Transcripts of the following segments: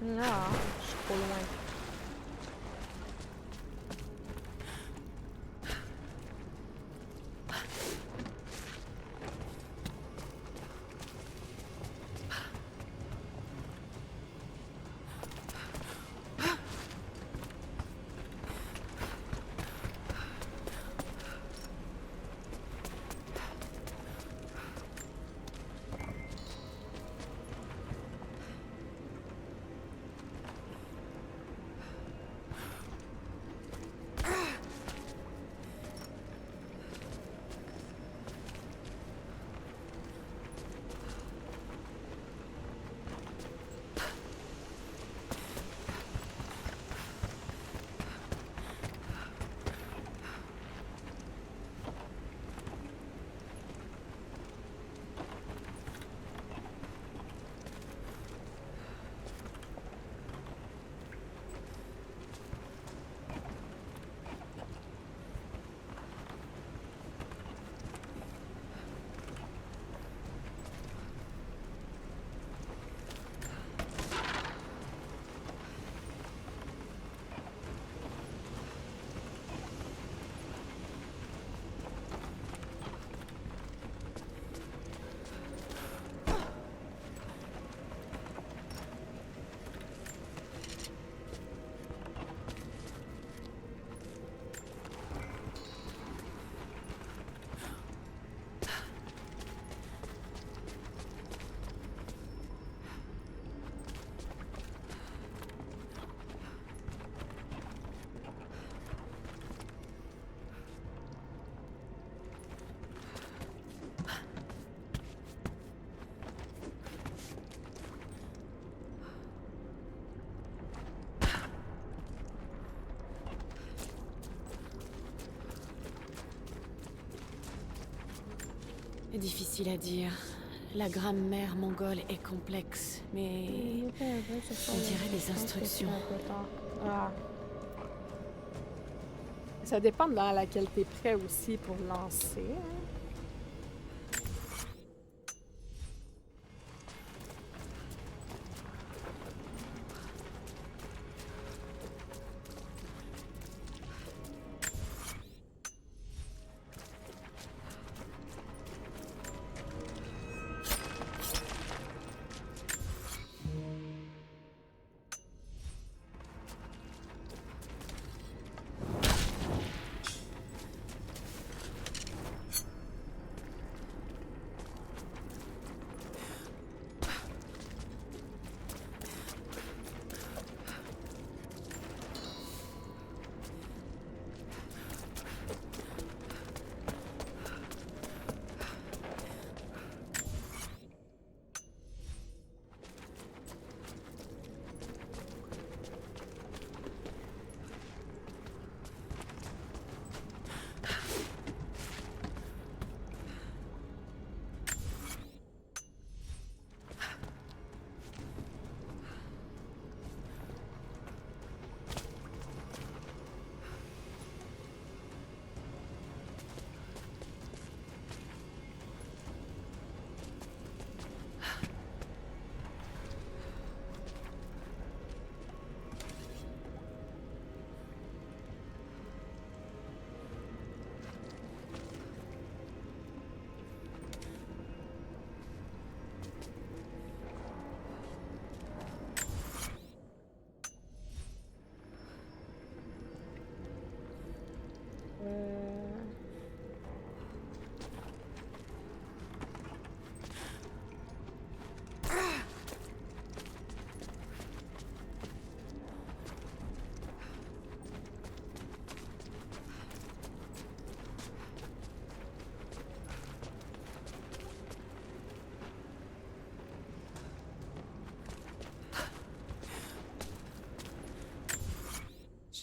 Ah, je suis trop loin. Difficile à dire. La grammaire mongole est complexe, mais on dirait des instructions. Ah. Ça dépend de dans laquelle t'es prêt aussi pour lancer. Hein.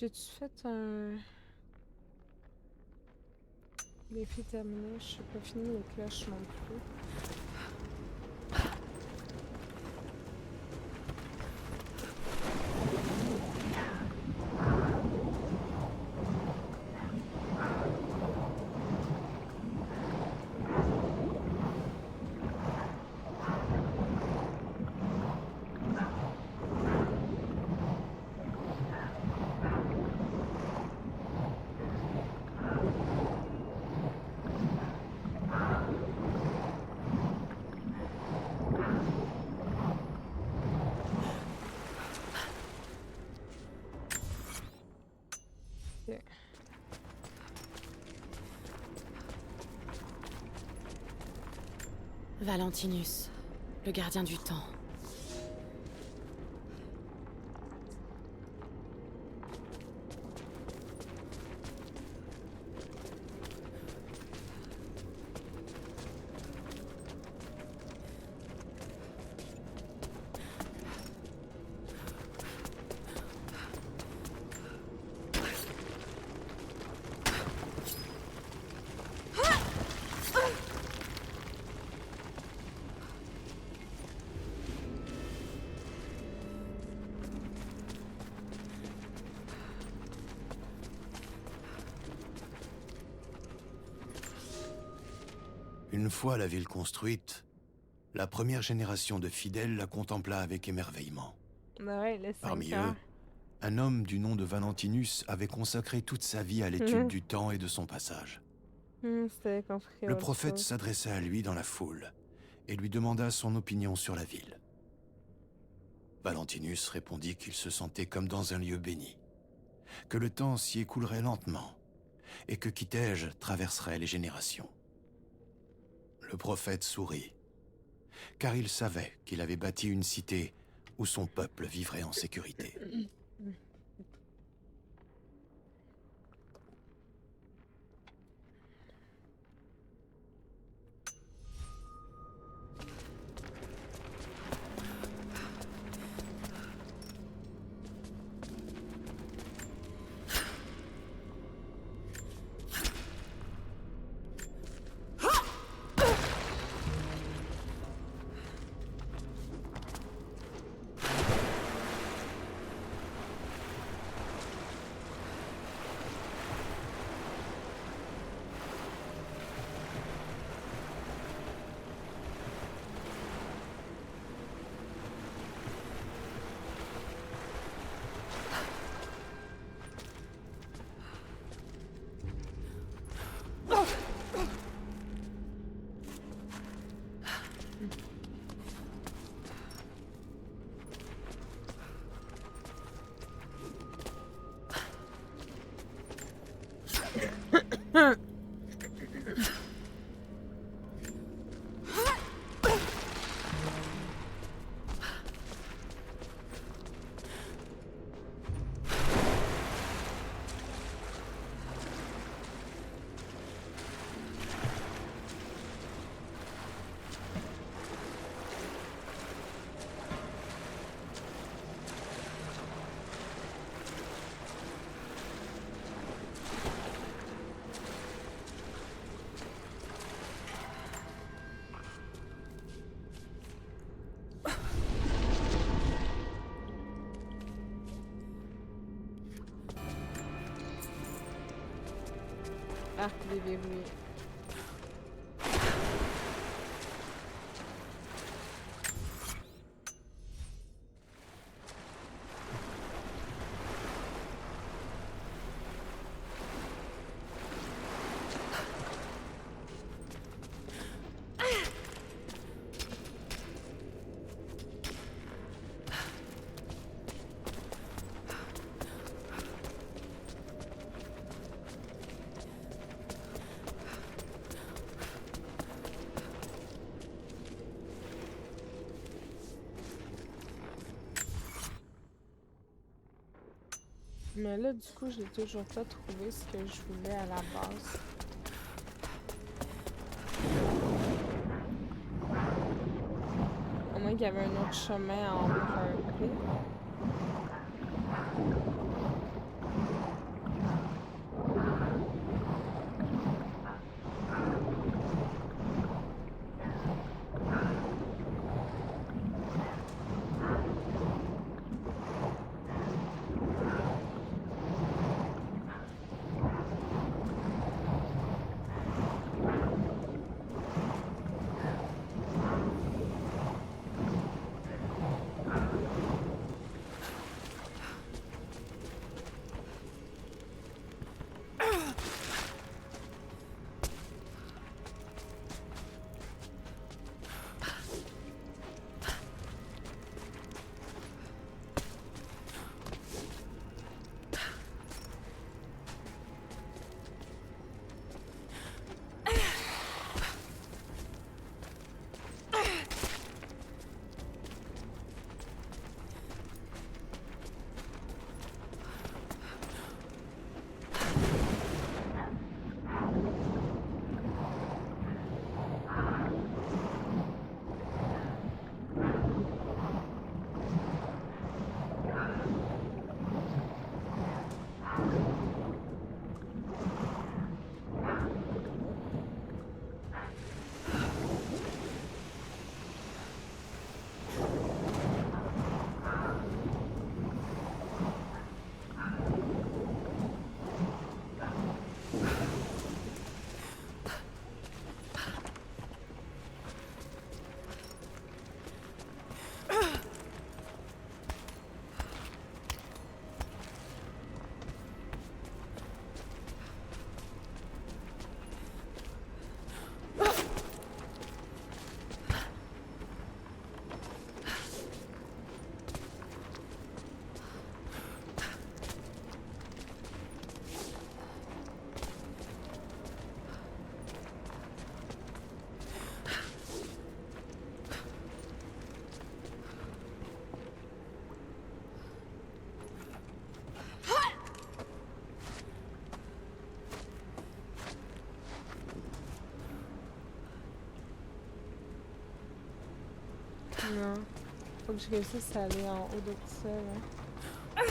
J'ai-tu fait un défi terminé? Je sais pas fini les cloches non plus. Ok. Valentinus, le gardien du temps. Une fois la ville construite, la première génération de fidèles la contempla avec émerveillement. Ouais, les 5 Parmi heures. eux, un homme du nom de Valentinus avait consacré toute sa vie à l'étude du temps et de son passage. C'était compris. Le prophète s'adressa à lui dans la foule et lui demanda son opinion sur la ville. Valentinus répondit qu'il se sentait comme dans un lieu béni, que le temps s'y écoulerait lentement et que Kitej traverserait les générations. Le prophète sourit, car il savait qu'il avait bâti une cité où son peuple vivrait en sécurité. Arc déverrouillé. Mais là, du coup, j'ai toujours pas trouvé ce que je voulais à la base. Au moins qu'il y avait un autre chemin à emprunter. Non. Faut que je réussisse à aller en haut de tout ça, là.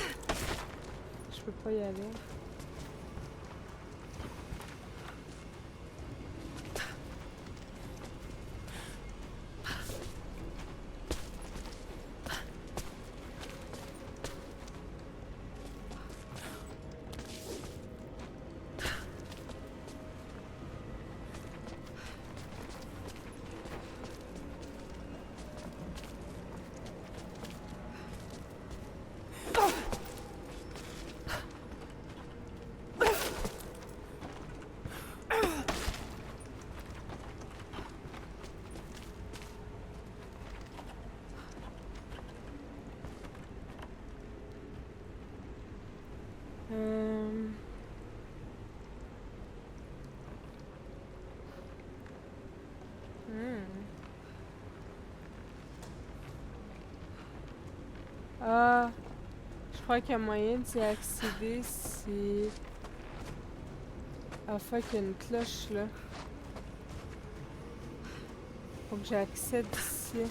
Je peux pas y aller. Ah, je crois qu'il y a moyen d'y accéder si... Ah fuck, il y a une cloche là. Faut que j'accède ici.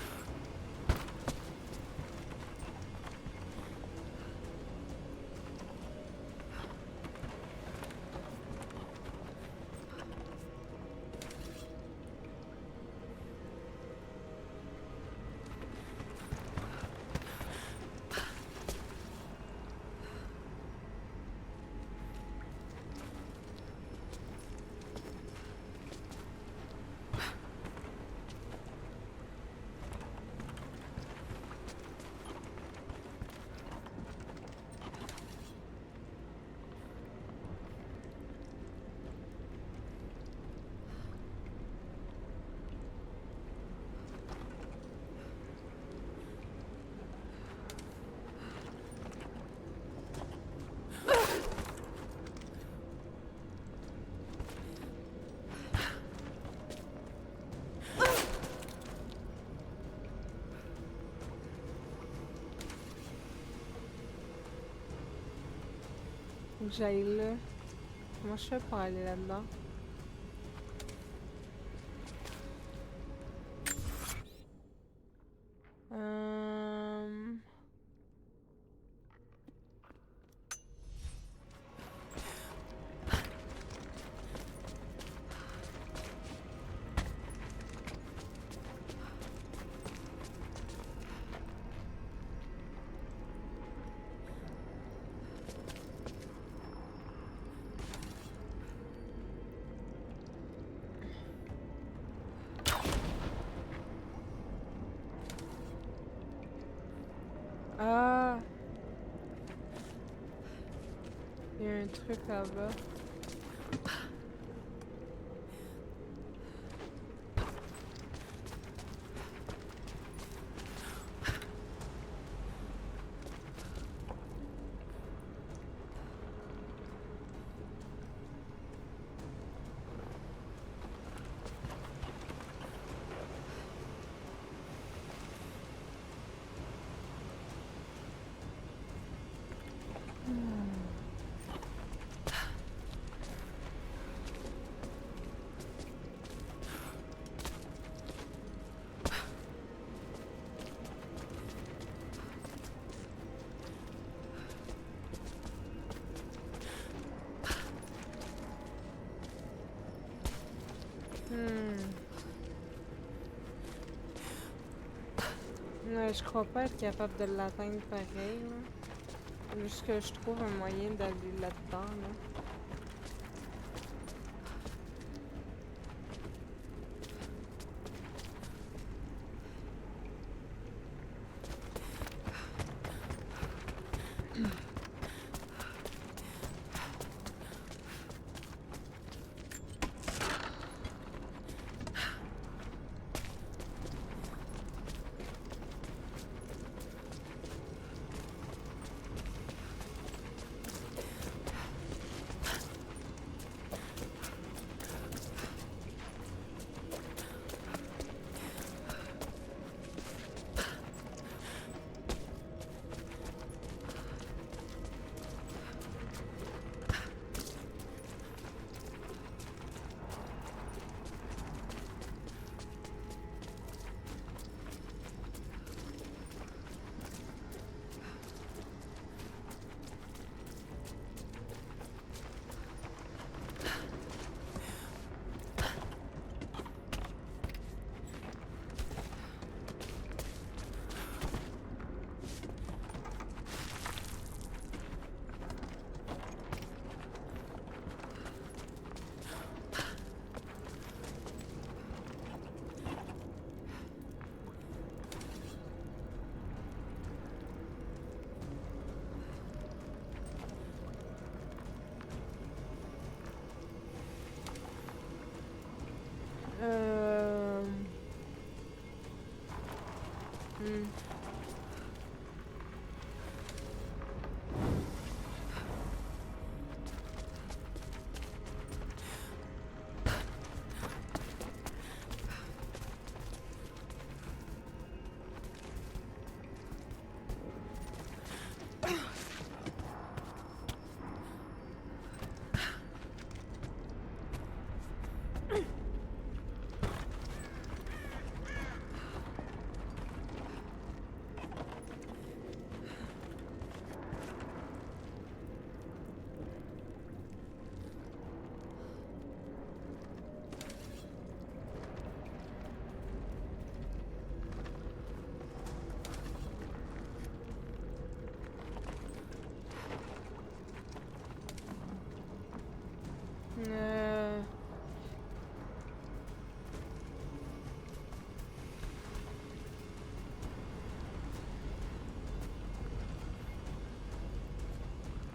Faut que j'aille là. Comment je fais pour aller là-dedans? Ah! Il y a un truc là-bas. Ouais, je crois pas être capable de l'atteindre pareil, là. Juste que je trouve un moyen d'aller là-dedans, là.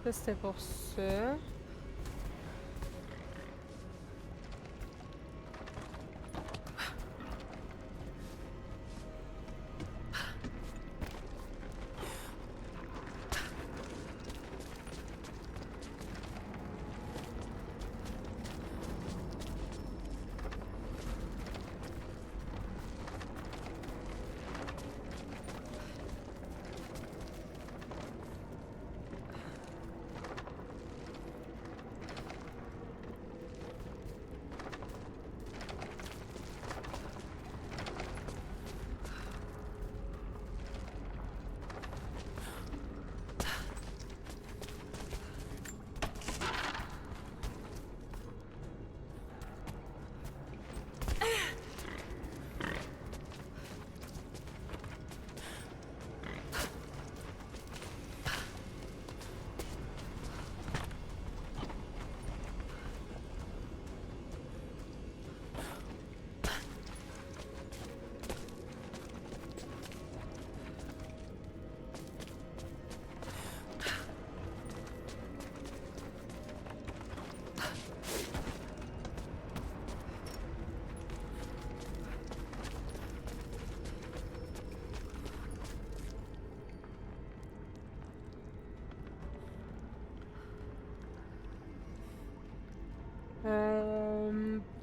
Ça, c'était pour ça.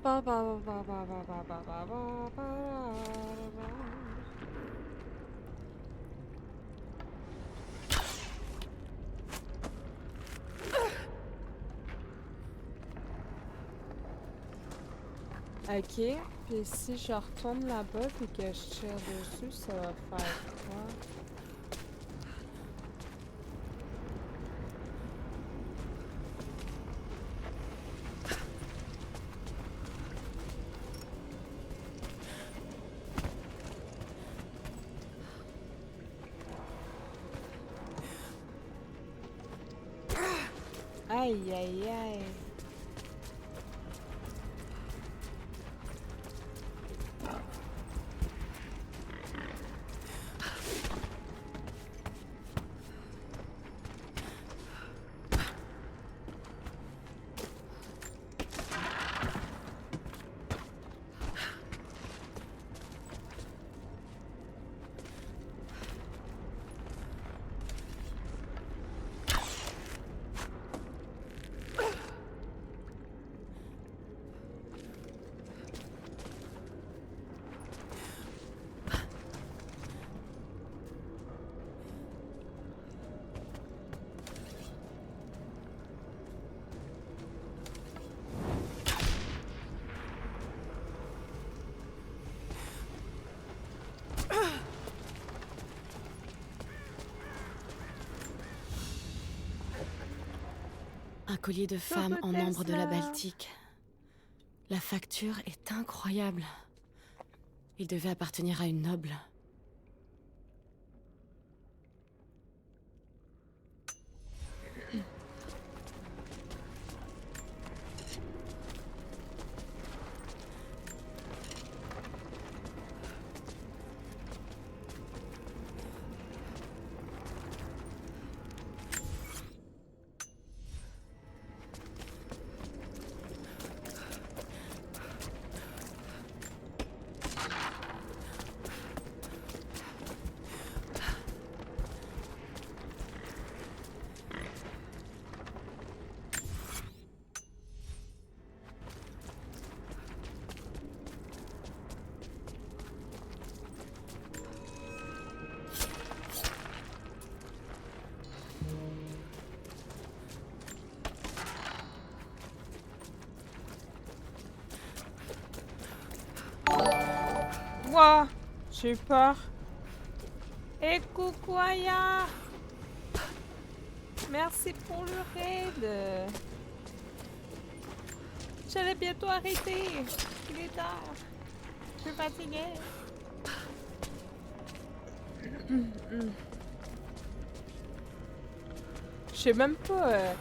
Ba ba ba ba ba ba ba ba ba ba. Ok, puis si je retourne là-bas et que je tire dessus, ça va faire quoi? Aïe aïe aïe. Un collier de femme en ambre de la Baltique. La facture est incroyable. Il devait appartenir à une noble. Ouah, j'ai eu peur. Et coucou Aya. Merci pour le raid. J'allais bientôt arrêter. Il est tard. Je suis fatiguée. Je sais même pas...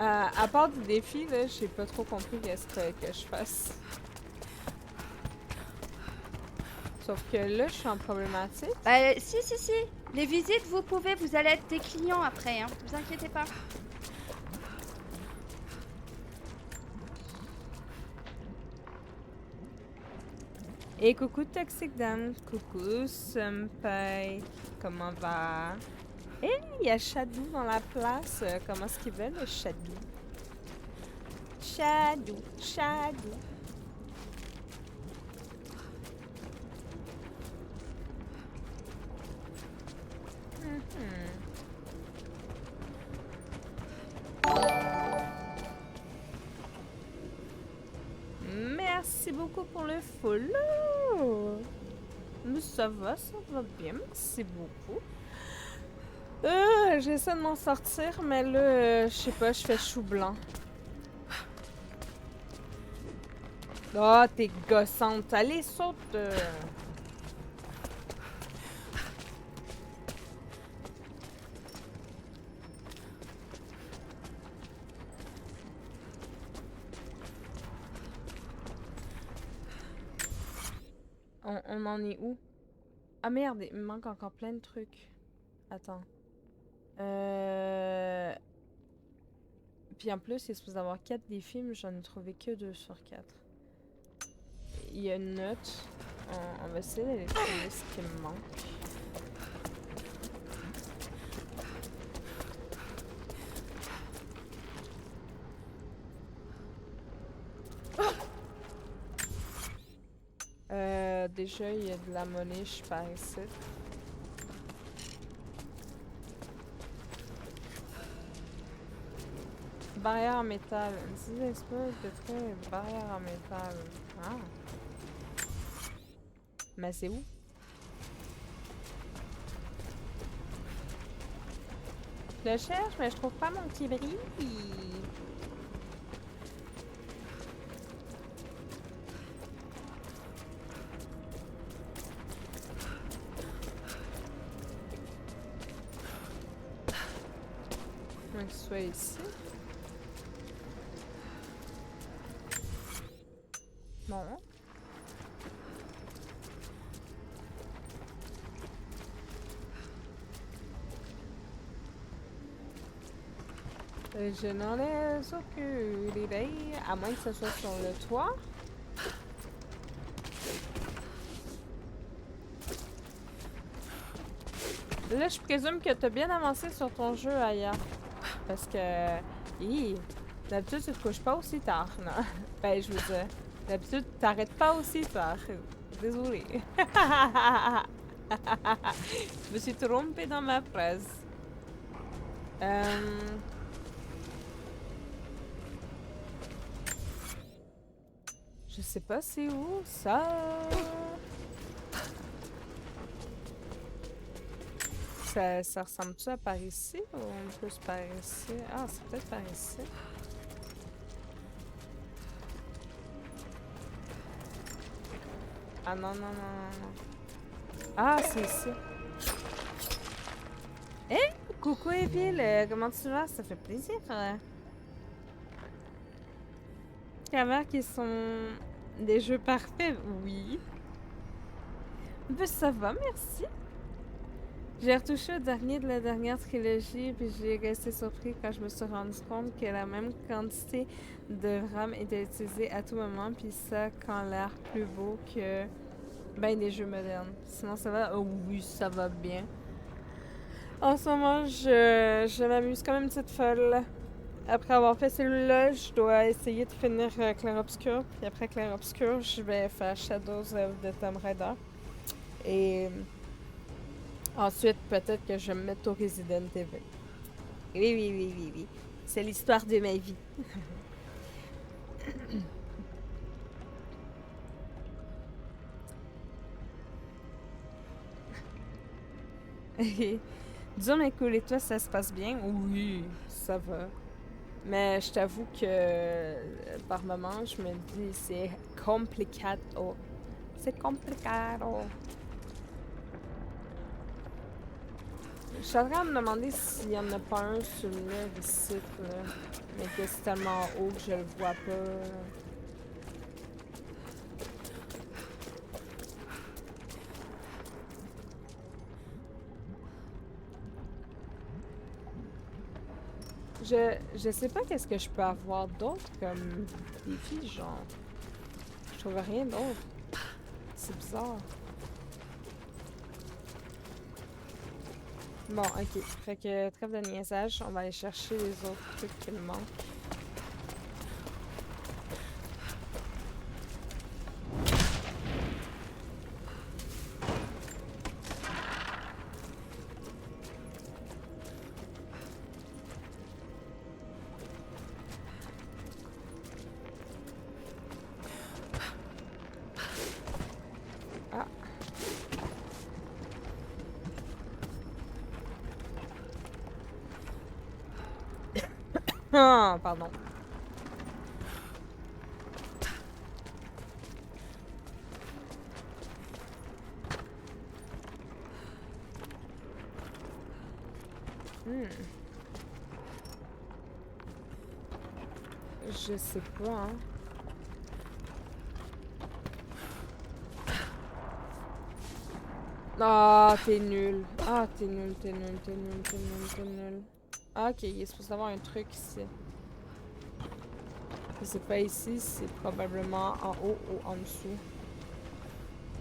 à part du défi, là, j'ai pas trop compris qu'est-ce que je fasse. Sauf que là, je suis en problématique. Si. Les visites, vous pouvez, vous allez être des clients après, hein. Vous inquiétez pas. Et coucou Toxic Dame, coucou Senpai, comment va? Et il y a Shadow dans la place, comment est-ce qu'il va le Shadow? Shadow, Shadow. Merci beaucoup pour le follow. Mais ça va bien, merci beaucoup. J'essaie de m'en sortir, mais là, je sais pas, je fais chou blanc. Oh, t'es gossante. Allez, saute. On en est où? Ah merde, il me manque encore plein de trucs. Attends. Puis en plus, il est supposé avoir 4 défis, mais j'en ai trouvé que 2 sur 4. Il y a une note. On va essayer d'aller trouver ce qui me manque. Déjà, il y a de la monnaie, je suis par ici. Barrière en métal. Dis expose peut-être barrière en métal. Ah. Mais c'est où? Je le cherche, mais je trouve pas mon petit bris. Que ce soit ici. Bon. Je n'en ai aucune idée, à moins que ce soit sur le toit. Là, je présume que tu as bien avancé sur ton jeu, Aya. Parce que... d'habitude, tu te couches pas aussi tard, non? Ben, je veux dire, d'habitude, tu t'arrêtes pas aussi tard. Désolée. Je me suis trompée dans ma phrase. Je sais pas c'est où, ça... Ça ressemble-tu à par ici ou plus par ici? Ah, c'est peut-être par ici. Ah non, non, non, non, non. Ah, c'est ici. Hé! Coucou Evil, comment tu vas? Ça fait plaisir. Camarades qui sont des jeux parfaits, oui. Ben, ça va, merci. J'ai retouché au dernier de la dernière trilogie, puis j'ai resté surpris quand je me suis rendu compte que la même quantité de RAM était utilisée à tout moment, puis ça quand l'air plus beau que ben des jeux modernes. Sinon ça va? Oh oui, ça va bien. En ce moment, je m'amuse comme une petite folle. Après avoir fait celui-là, je dois essayer de finir Clair Obscur, puis après Clair Obscur, je vais faire Shadows of the Tomb Raider. Et... ensuite, peut-être que je vais me mettre au Resident Evil. Oui, oui, oui, oui, oui. C'est l'histoire de ma vie. Disons, mais cool, et toi, ça se passe bien? Oui, ça va. Mais je t'avoue que par moments, je me dis, c'est complicado. C'est complicado. Je suis en train de me demander s'il n'y en a pas un sur le mur ici, là. Mais que c'est tellement haut que je le vois pas. Je sais pas qu'est-ce que je peux avoir d'autre comme défi, genre. Je trouve rien d'autre. C'est bizarre. Bon, ok. Fait que trêve de niaisage, on va aller chercher les autres trucs qui nous manquent. Ah, pardon. Je sais pas, hein. Ah, t'es nul. Ah, t'es nul, t'es nul, t'es nul, t'es nul, t'es nul. Ah, ok, il est supposé avoir un truc ici. C'est pas ici, c'est probablement en haut ou en dessous.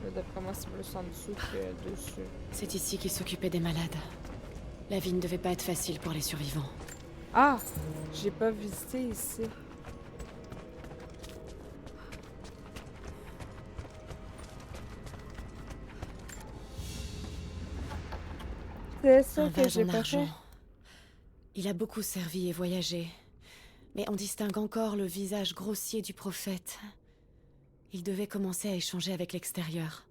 Mais d'après moi, c'est plus en dessous que dessus. C'est ici qu'ils s'occupaient des malades. La vie ne devait pas être facile pour les survivants. Ah! J'ai pas visité ici. C'est ça Un que vase j'ai en pas argent. fait. Il a beaucoup servi et voyagé. Mais on distingue encore le visage grossier du prophète. Il devait commencer à échanger avec l'extérieur.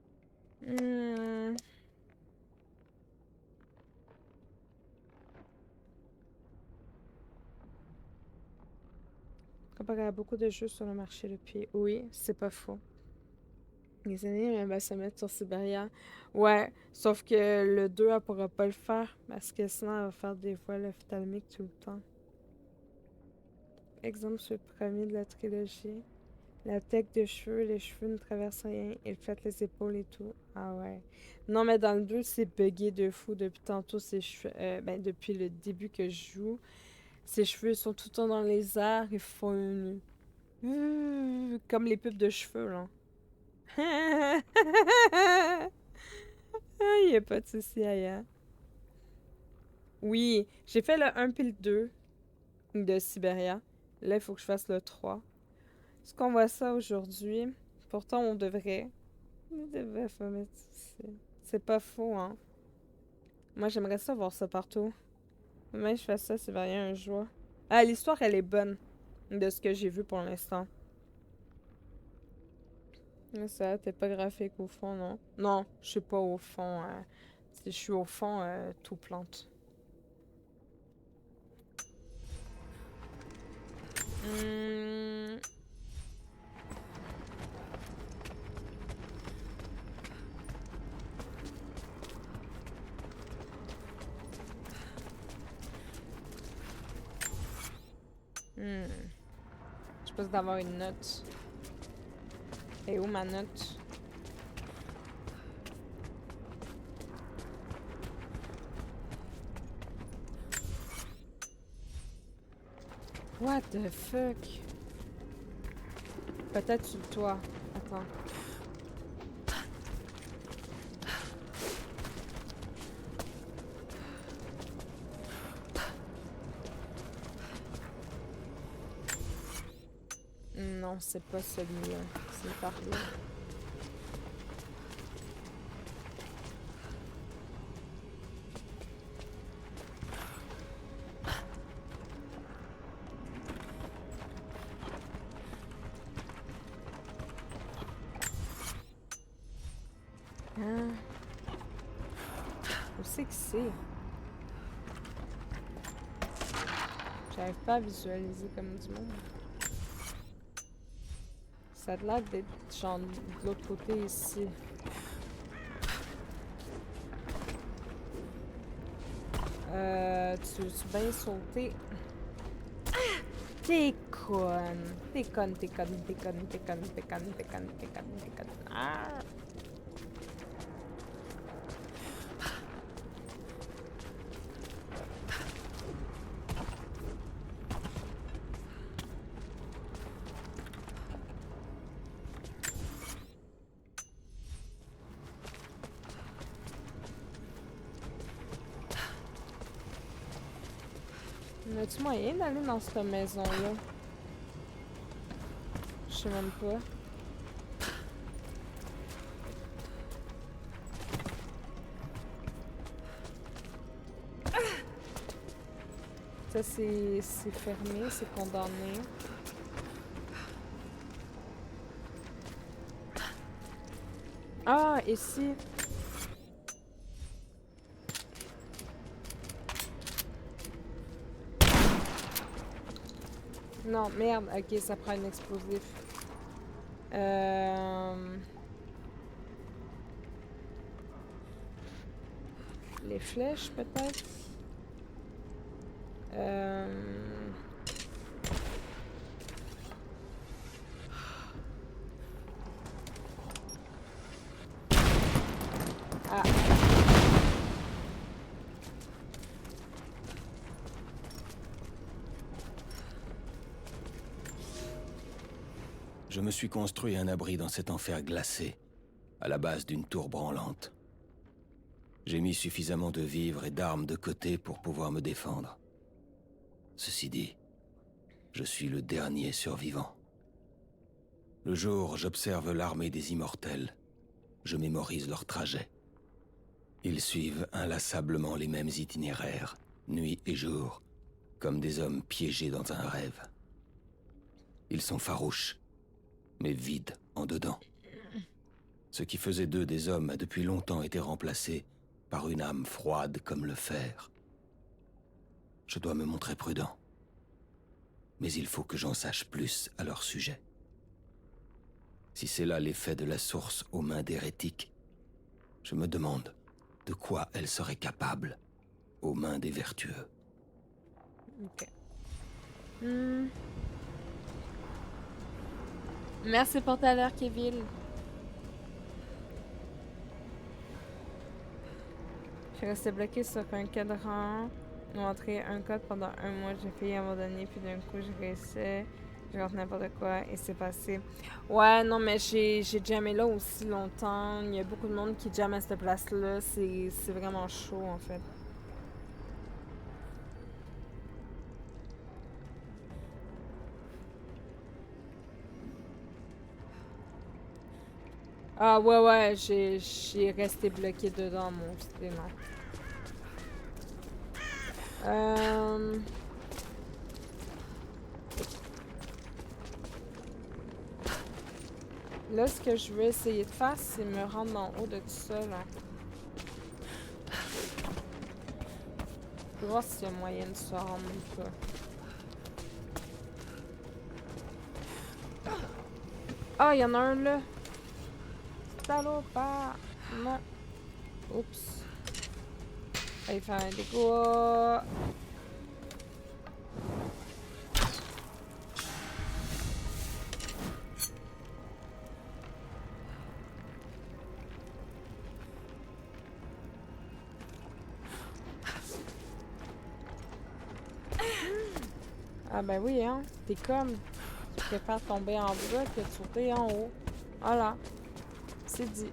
Comparé à beaucoup de jeux sur le marché depuis. Oui, c'est pas faux. Les années, elle va se mettre sur Siberia. Ouais, sauf que le 2, elle pourra pas le faire. Parce que sinon, elle va faire des voiles ophtalmiques tout le temps. Exemple sur le premier de la trilogie. La tête de cheveux, les cheveux ne traversent rien. Il flatte les épaules et tout. Ah ouais. Non, mais dans le 2, c'est buggé de fou. Depuis tantôt, ses cheveux. Ben, depuis le début que je joue, ses cheveux sont tout le temps dans les airs. Ils font une. Comme les pubs de cheveux, là. Il n'y a pas de souci ailleurs. Oui, j'ai fait le 1 puis le 2 de Siberia. Là, il faut que je fasse le 3. Est-ce qu'on voit ça aujourd'hui? Pourtant, on devrait. On devrait pas mettre ici. C'est pas faux, hein? Moi, j'aimerais ça voir ça partout. Mais je fais ça, Siberia un jour. Ah, l'histoire, elle est bonne. De ce que j'ai vu pour l'instant. Ça, t'es pas graphique au fond, non? Non, je suis pas au fond. Si je suis au fond, tout plante. Je pense d'avoir une note. Et où ma note? What the fuck? Peut-être sur le toit. Attends. Non, c'est pas celui-là. C'est par là. Hein? Où c'est que c'est? J'arrive pas à visualiser comme du monde. Ça a l'air d'être genre de l'autre côté ici. Tu bien sauter. T'es conne. T'es conne, t'es conne, t'es conne, t'es conne, t'es conne, t'es conne, t'es conne, t'es conne. Ah! Y a-tu moyen d'aller dans cette maison-là? Je sais même pas. Ça, c'est fermé, c'est condamné. Ah, ici. Non, merde. Ok, ça prend un explosif. Les flèches, peut-être? Ah. Je me suis construit un abri dans cet enfer glacé, à la base d'une tour branlante. J'ai mis suffisamment de vivres et d'armes de côté pour pouvoir me défendre. Ceci dit, je suis le dernier survivant. Le jour, j'observe l'armée des immortels. Je mémorise leur trajet. Ils suivent inlassablement les mêmes itinéraires, nuit et jour, comme des hommes piégés dans un rêve. Ils sont farouches, mais vides en dedans. Ce qui faisait d'eux des hommes a depuis longtemps été remplacé par une âme froide comme le fer. Je dois me montrer prudent. Mais il faut que j'en sache plus à leur sujet. Si c'est là l'effet de la source aux mains d'hérétiques, je me demande de quoi elle serait capable aux mains des vertueux. Ok. Merci pour ta l'heure, Kevin. Je suis restée bloquée sur un cadran. Montrer un code pendant un mois. J'ai failli abandonner, puis d'un coup, je réussi. Je rentre n'importe quoi et c'est passé. Ouais, non, mais j'ai jamais là aussi longtemps. Il y a beaucoup de monde qui jamme à cette place-là. C'est vraiment chaud, en fait. Ah, ouais, j'ai resté bloqué dedans, mon non. Là, ce que je veux essayer de faire, c'est me rendre en haut de tout ça, là. Je vais voir s'il y a moyen de se rendre ou pas. Ah, il y en a un là! Salopard! Non. Oups. Il fait un dégât. Ah ben oui, hein. T'es comme... Tu préfères tomber en bas que de sauter en haut. Voilà. C'est dit.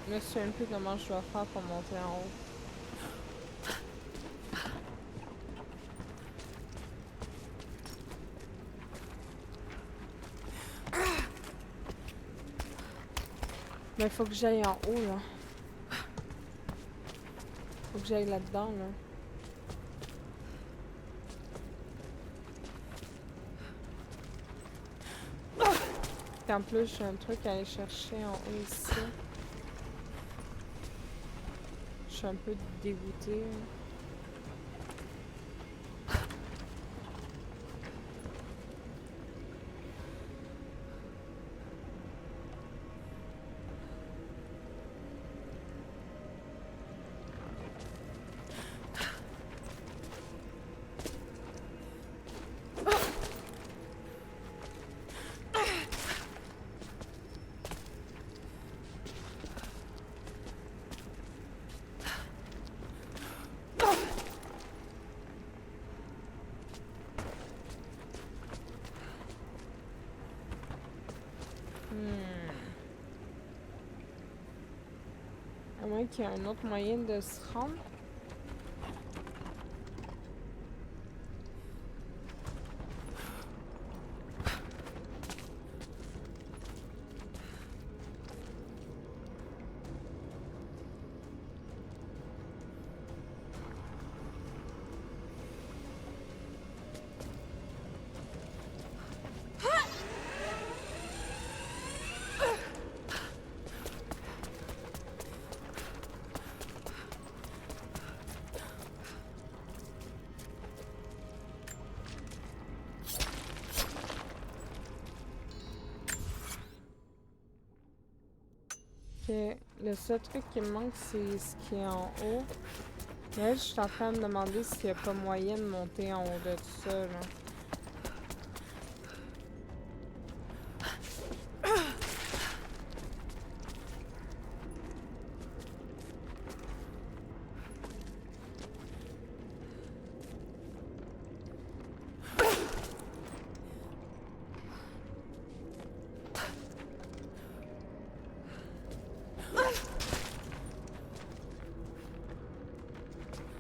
Je me souviens plus comment je dois faire pour monter en haut. Mais faut que j'aille en haut, là. Faut que j'aille là-dedans, là. Puis en plus, j'ai un truc à aller chercher en haut ici. Je suis un peu dégoûtée. À moins qu'il y ait un autre moyen de se rendre. Ok, le seul truc qui me manque, c'est ce qui est en haut. Là, je suis en train de me demander s'il n'y a pas moyen de monter en haut de tout ça, là.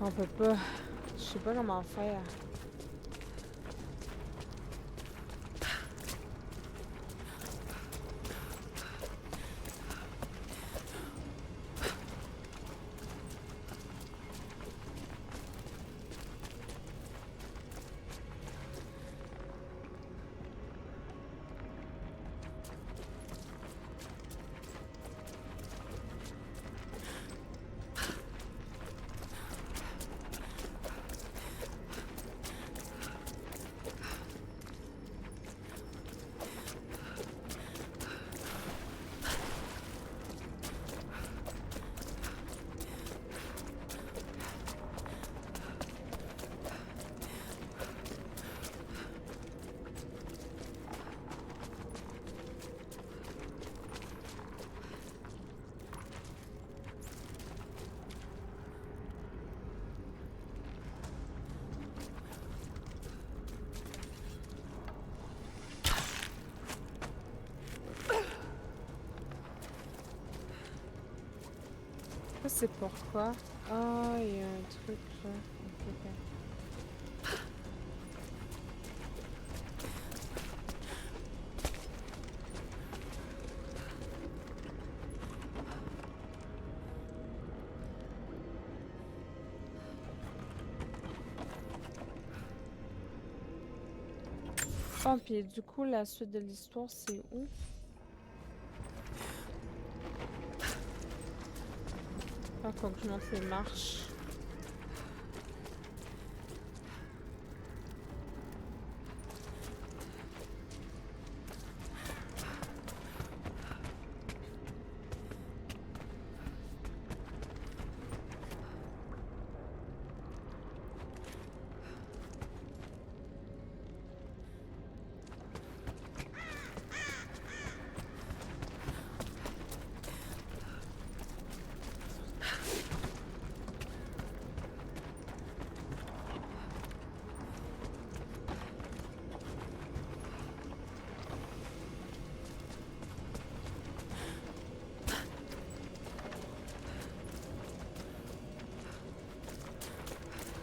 On peut pas. Je sais pas comment faire. Ça, c'est pourquoi? Ah, il y a un truc là. Ok, ok. Oh, puis du coup, la suite de l'histoire, c'est où? Ah, faut que je monte les marches.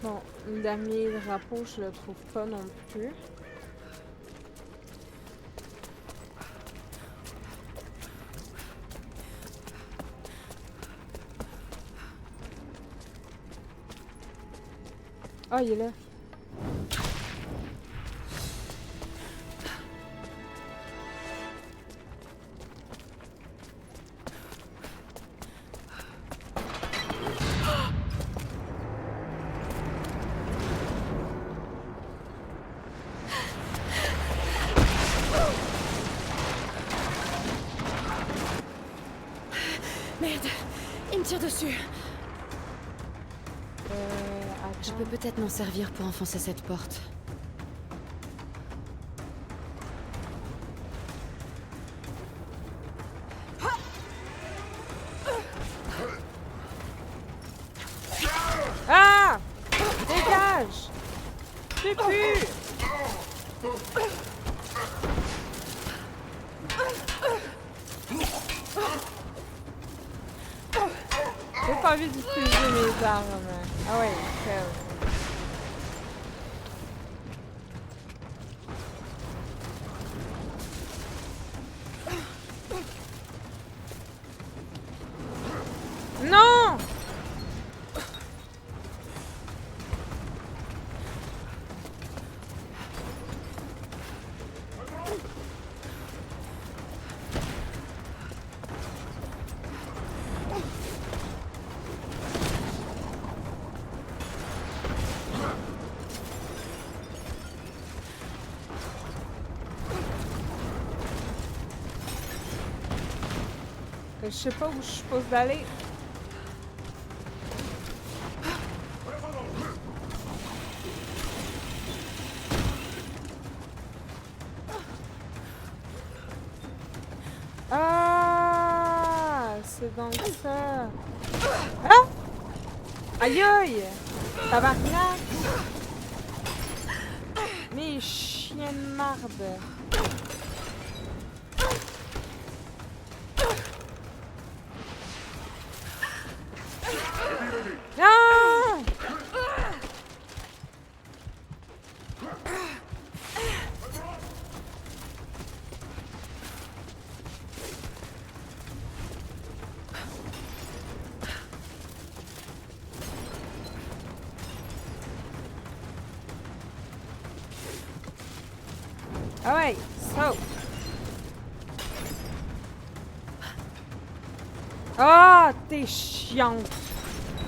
Bon, le dernier drapeau, je le trouve pas non plus. Ah, il est là. Merde, il me tire dessus. Je Attends. peux peut-être m'en servir pour enfoncer cette porte. Ah! Dégage! Tu pues! J'ai pas envie d'utiliser mes armes. Ah ouais, crève. Non! Je sais pas où je suis supposée d'aller. Ah! C'est donc ça. Ah! Aïe aïe! Tabarnak! Mes chiens de marde! Ah! Ah ouais, saute! Ah, t'es chiante!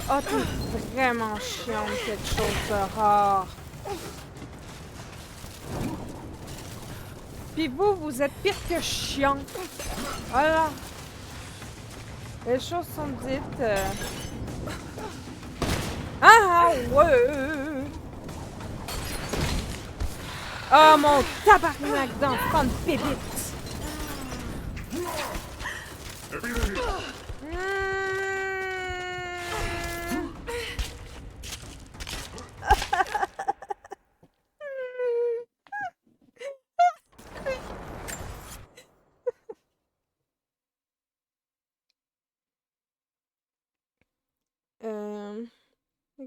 Ah, t'es vraiment chiante, quelque chose de rare. Puis vous êtes pire que chiant. Voilà. Les choses sont dites. Ah ouais! Oh mon tabarnak d'enfant de bébite!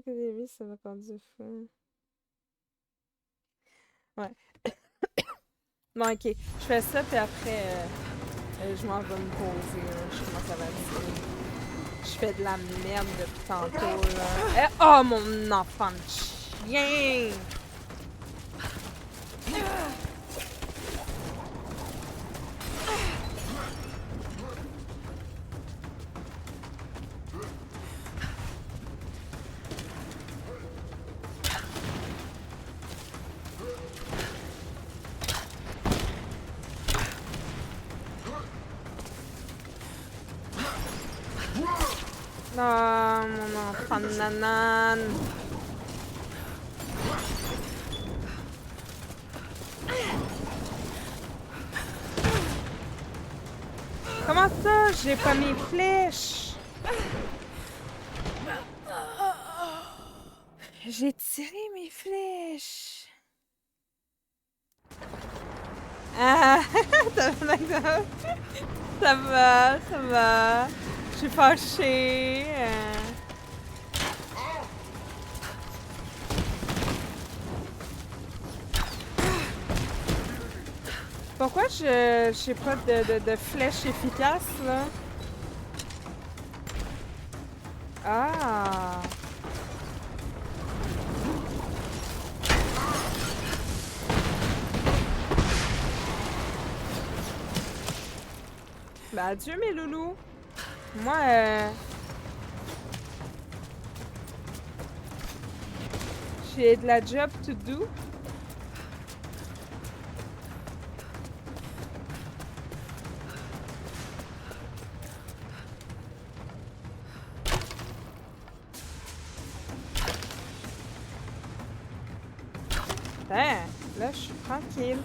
Que des vies, ça va faire du feu. Ouais. Bon, ok. Je fais ça, puis après, je m'en vais me poser. Je commence à valider. Je fais de la merde depuis tantôt, là. Oh, mon enfant de chien! Ah, mon enfant de nanane. Comment ça? J'ai pas mes flèches. J'ai tiré mes flèches. Ah, ça va, ça va. Je suis fâchée. Pourquoi je sais pas de flèche efficace, là? Ah! Bah, adieu, mes loulous. Moi, j'ai de la job to do. Ben, là, je suis tranquille.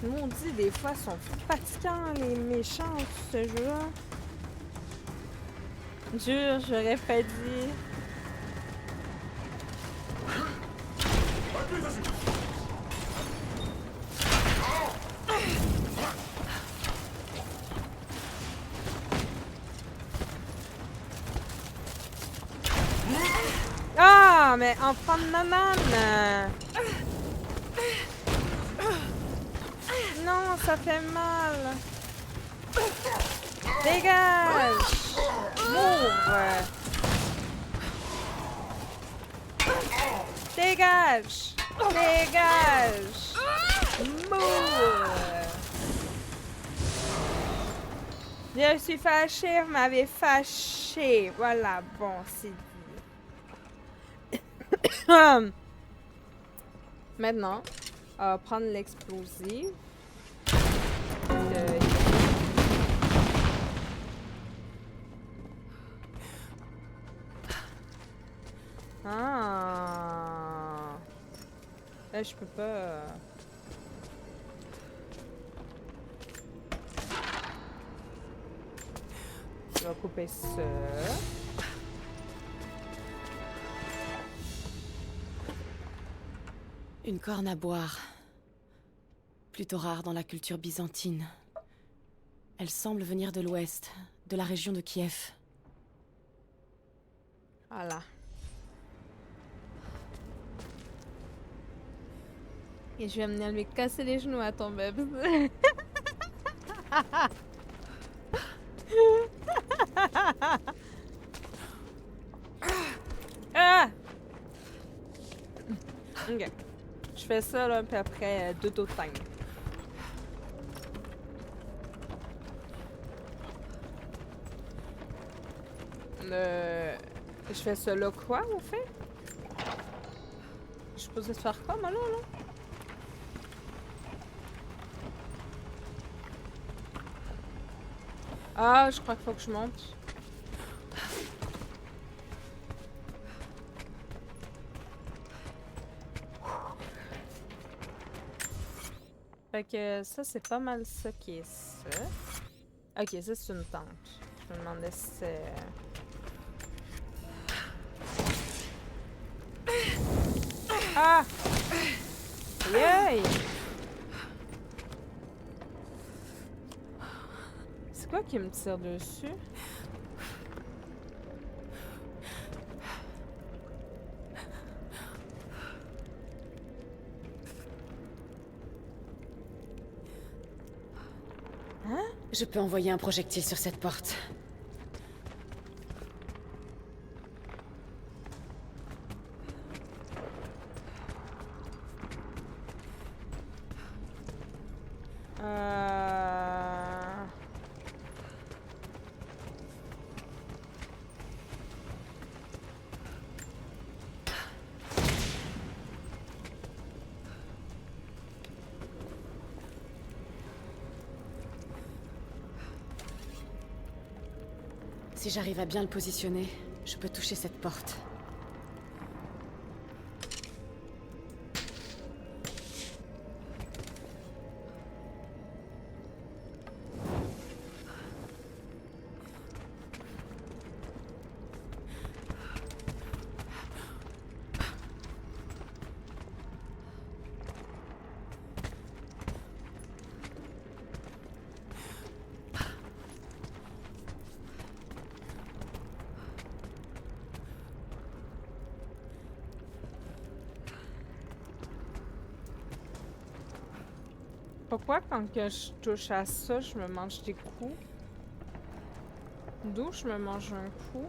Maudit, des fois, ils sont fatigants, les méchants, ce jeu-là. Jure, j'aurais pas dit. Ah, mais enfant de maman! Non, ça fait mal! Dégage! Move! Dégage! Dégage! Move! Je suis fâchée, vous m'avez fâché. Voilà, bon, c'est dit. Maintenant, on va prendre l'explosif. Ah! Là, je peux pas... Je vais couper ça. Une corne à boire. Plutôt rare dans la culture byzantine. Elle semble venir de l'ouest, de la région de Kiev. Voilà. Et je vais venir lui casser les genoux à ton bébé. Ah! Ok. Je fais ça là, puis après deux autres times. Je fais ça là quoi, au fait? Je suis supposée faire quoi, moi, là? Ah, je crois qu'il faut que je monte. Fait que ça, c'est pas mal ça qui est ça. Ok, ça, c'est une tente. Je me demandais si c'est... Ah! Yay! C'est quoi qui me tire dessus? Hein? Je peux envoyer un projectile sur cette porte. Si j'arrive à bien le positionner, je peux toucher cette porte. Pourquoi quand que je touche à ça, je me mange des coups? D'où je me mange un coup?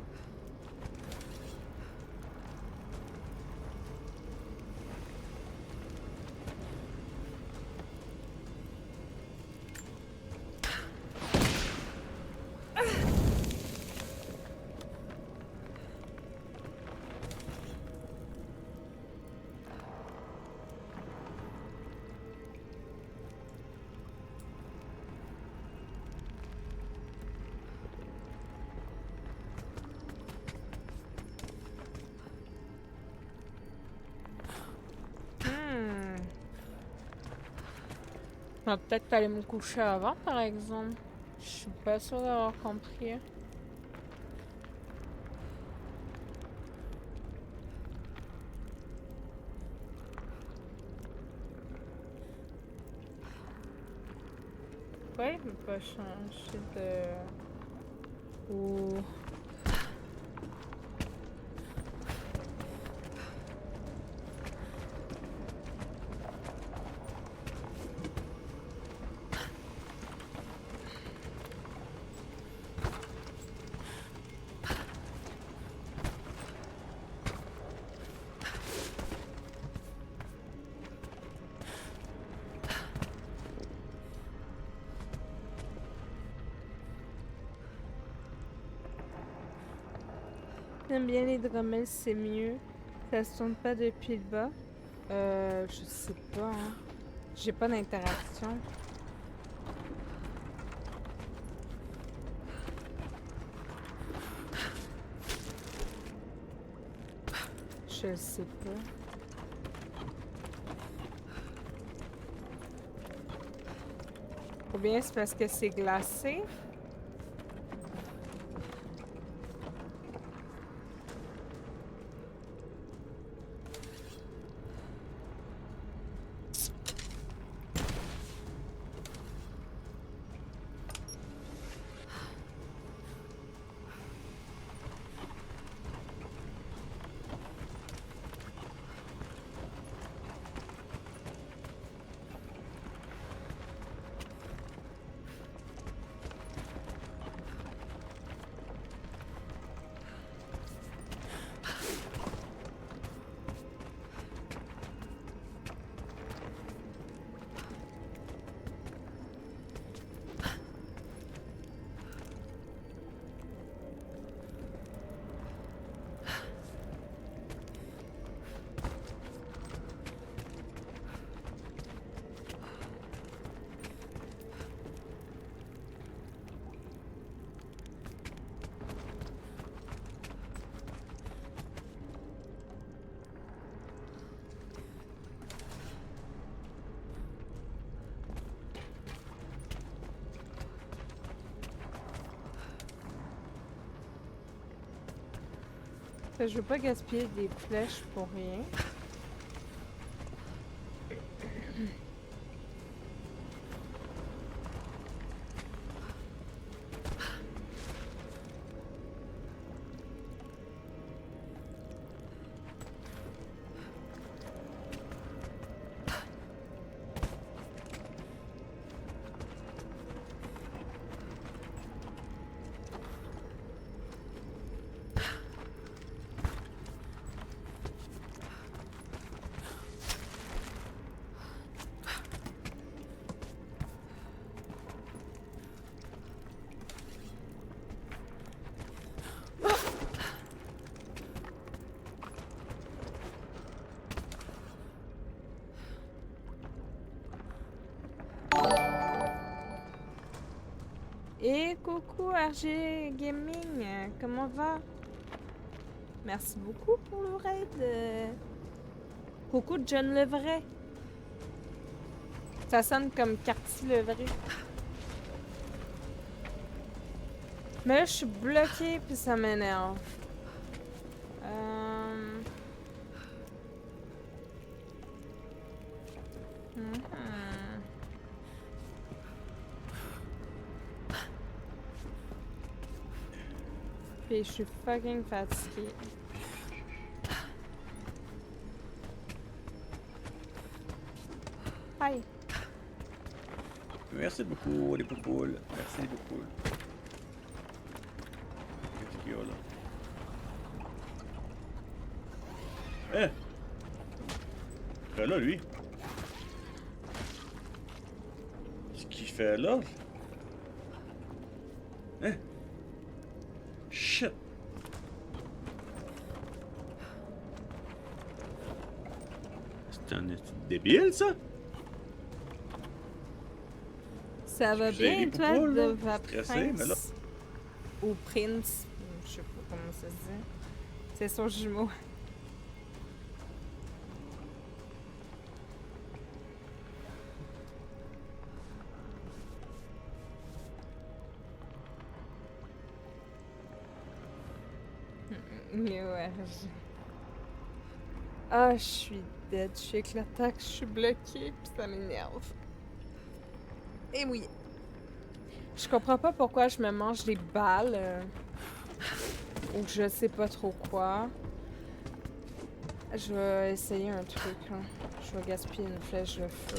On va peut-être aller me coucher avant, par exemple. Je suis pas sûre d'avoir compris. Pourquoi il veut pas changer de... Ou... J'aime bien les drummels, c'est mieux. Ça se tourne pas depuis le bas. Je sais pas, hein. J'ai pas d'interaction. Je sais pas. Ou bien c'est parce que c'est glacé. Je veux pas gaspiller des flèches pour rien. Et coucou RG Gaming, comment va? Merci beaucoup pour le raid. Coucou John Levray. Ça sonne comme Carty Levray. Mais là, je suis bloquée puis ça m'énerve. Puis je suis fucking fatiguée. Aïe. Merci beaucoup, les poupoules. Merci, les poupoules. Qu'est-ce qu'il y a là? Hein? Ben là, lui. Ce qu'il fait là? Hein? Shit! C'est un esti de débile, ça? Ça va Excusez bien, les toi, poupoules, de là. va Stressé, mais là- Prince? Ou Prince, je sais pas comment ça se dit. C'est son jumeau. Mais ouais, Ah, je suis dead, je suis éclatée, je suis bloquée, puis ça m'énerve. Et oui. Je comprends pas pourquoi je me mange des balles. Ou je sais pas trop quoi. Je vais essayer un truc, hein. Je vais gaspiller une flèche de feu.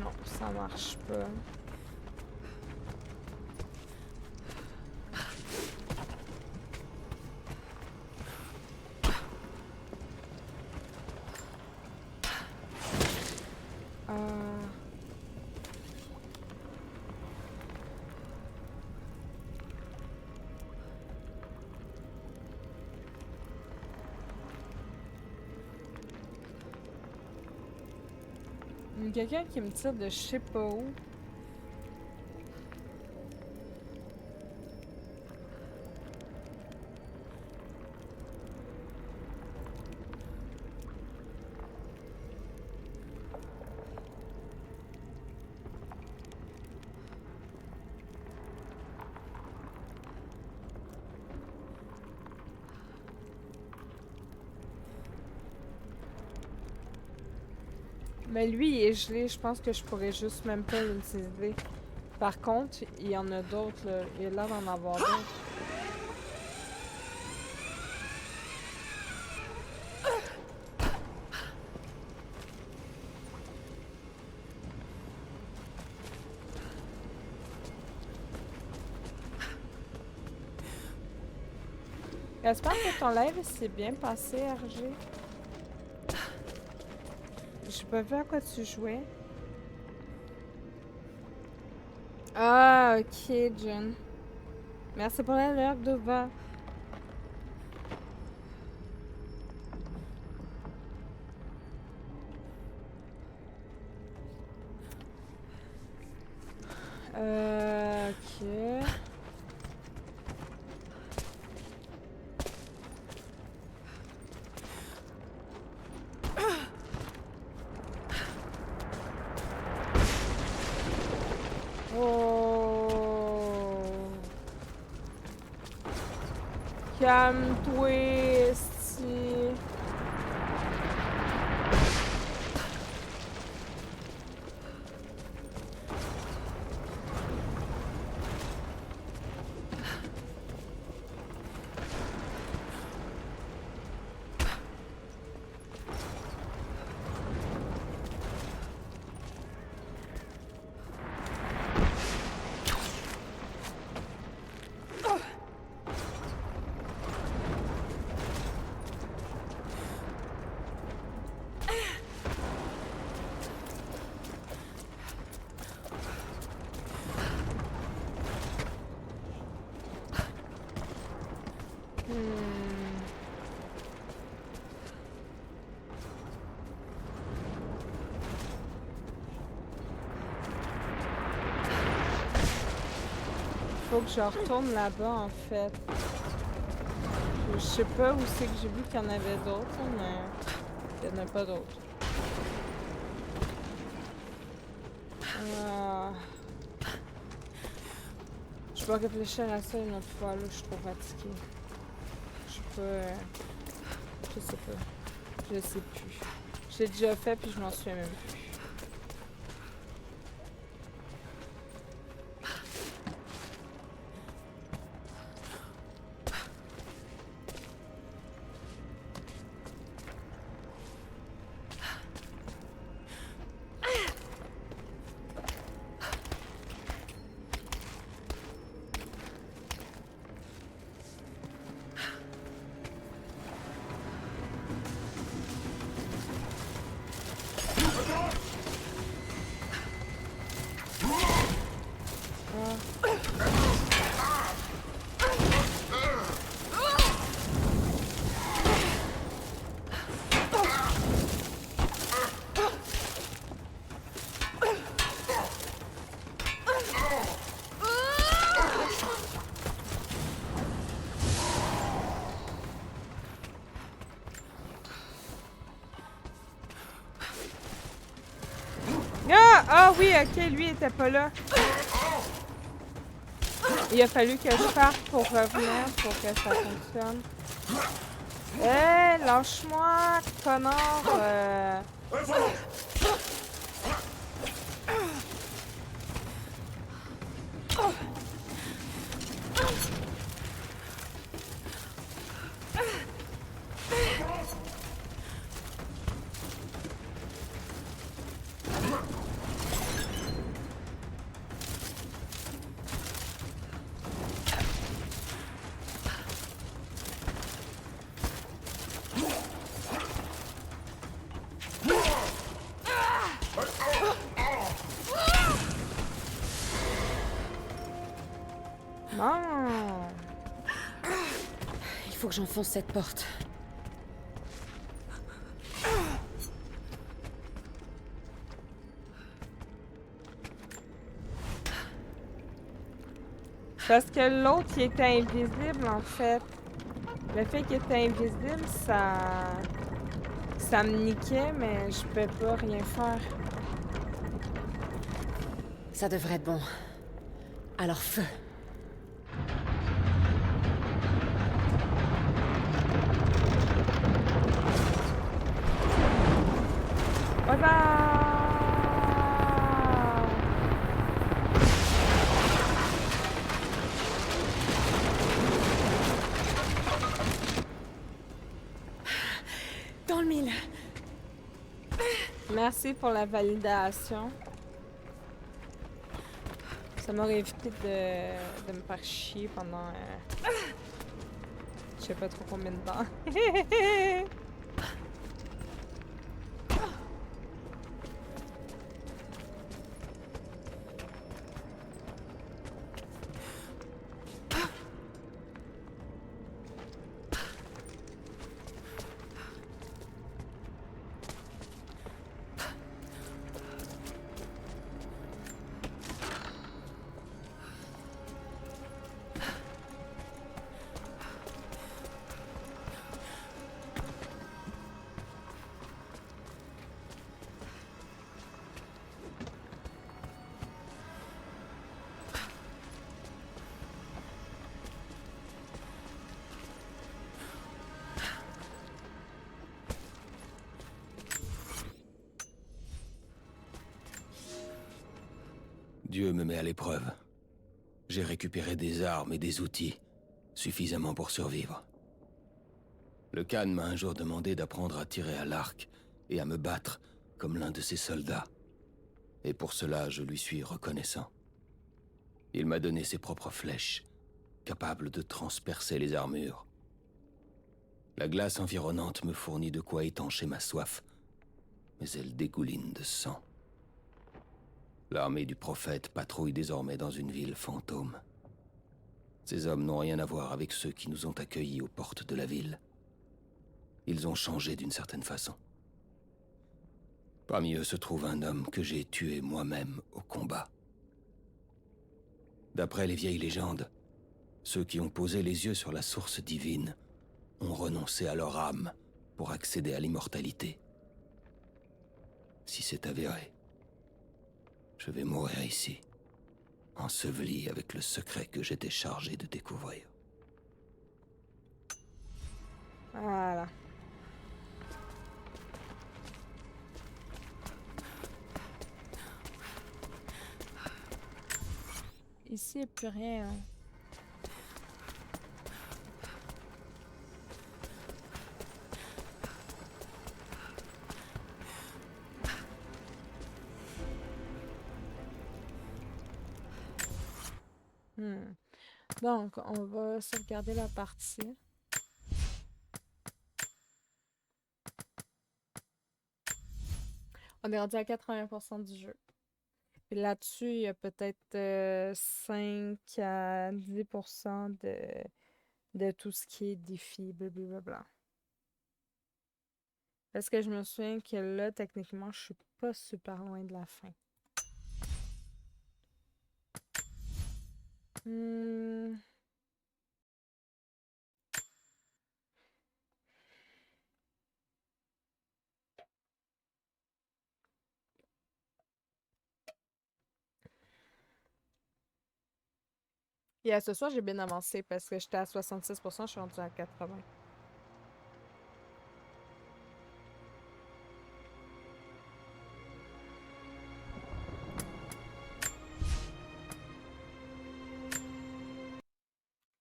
Non, ça marche pas. Il y a quelqu'un qui me tire de je sais pas où. Mais lui, il est gelé. Je pense que je pourrais juste même pas l'utiliser. Par contre, il y en a d'autres, là. Il y a l'air d'en avoir d'autres. J'espère que ton live s'est bien passé, RG. J'ai pas vu à quoi tu jouais. Ah, ok, Jen. Merci pour la lurk, Dova. Ok. Oh. Calme-toi, esti. Faut que je retourne là-bas, en fait. Je sais pas où c'est que j'ai vu qu'il y en avait d'autres, mais il n'y en a pas d'autres. Je vais réfléchir à ça une autre fois, là, je suis trop fatiguée. Je sais pas... Je sais pas. Je sais plus. J'ai déjà fait, puis je m'en souviens même plus. Ah oui, ok, lui était pas là. Il a fallu que je parte pour revenir pour que ça fonctionne. Lâche-moi, connard! Non! Il faut que j'enfonce cette porte. Parce que l'autre, il était invisible, en fait. Le fait qu'il était invisible, ça me niquait, mais je peux pas rien faire. Ça devrait être bon. Alors feu. Voilà! Dans le mille. Merci pour la validation. Ça m'aurait évité de me faire chier pendant... je sais pas trop combien de temps. Dieu me met à l'épreuve. J'ai récupéré des armes et des outils, suffisamment pour survivre. Le Khan m'a un jour demandé d'apprendre à tirer à l'arc et à me battre comme l'un de ses soldats. Et pour cela, je lui suis reconnaissant. Il m'a donné ses propres flèches, capables de transpercer les armures. La glace environnante me fournit de quoi étancher ma soif, mais elle dégouline de sang. L'armée du prophète patrouille désormais dans une ville fantôme. Ces hommes n'ont rien à voir avec ceux qui nous ont accueillis aux portes de la ville. Ils ont changé d'une certaine façon. Parmi eux se trouve un homme que j'ai tué moi-même au combat. D'après les vieilles légendes, ceux qui ont posé les yeux sur la source divine ont renoncé à leur âme pour accéder à l'immortalité. Si c'est avéré, je vais mourir ici, enseveli avec le secret que j'étais chargé de découvrir. Voilà. Ici, il n'y a plus rien. Hein. Donc, on va sauvegarder la partie. On est rendu à 80% du jeu. Puis là-dessus, il y a peut-être 5 à 10% de tout ce qui est défi, blablabla. Parce que je me souviens que là, techniquement, je suis pas super loin de la fin. Et à ce soir, j'ai bien avancé parce que j'étais à 66%, je suis rendue à 80%.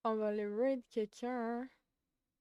On va aller raid quelqu'un.